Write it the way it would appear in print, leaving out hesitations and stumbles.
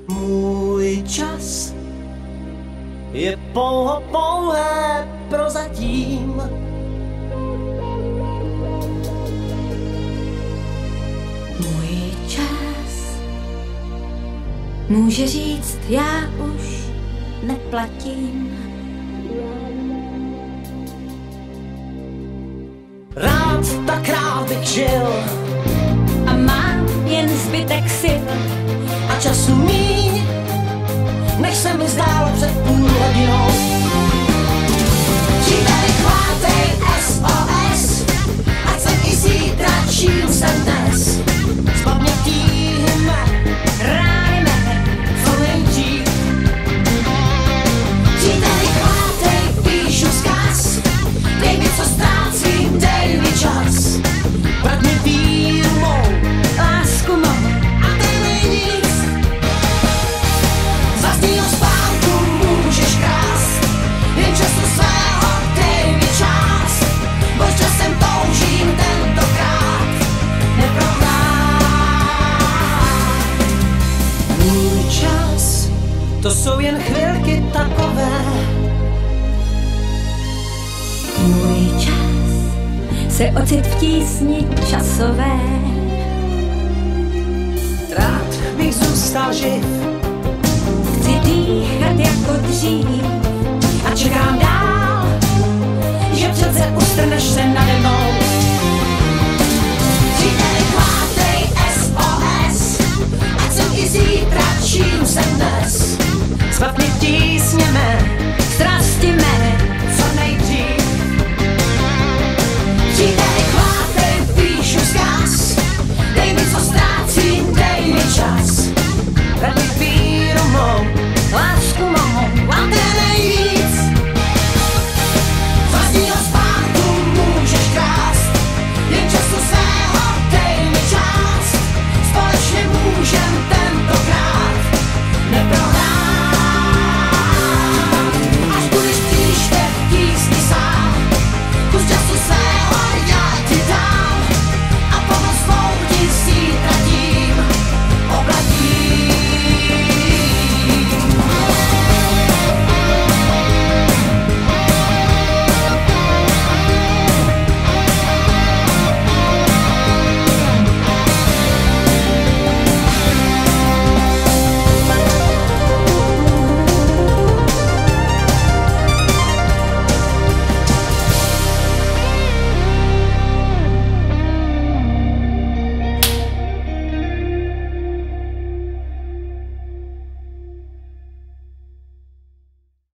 Můj čas je pouhé prozatím. Můj čas může říct, já už neplatím. Rád tak rád bych žil A mám jen zbytek sil a času míň, než se mi zdálo před půl hodinou. Příteli, chvátej SOS, ať jsem i zítra, čím jsem dnes. Z pamětí mé rány mé. co nejdřív. Příteli, chvátej, píšu vzkaz, dej mi, co ztrácím, dej mi čas. Vrať mi víru mou, Lásku mou. a dej mi nic. Z vlastního spánku můžeš krást, jen času svého dej mi čas. Bo časem toužím tentokrát neprohrát. Můj čas, to jsou jen chvilky takové. Můj čas se ocit v tísni časové. Rád bych zůstal živ Chci dýchat jako dřív a čekám dál, že přece ustrneš se nade mnou.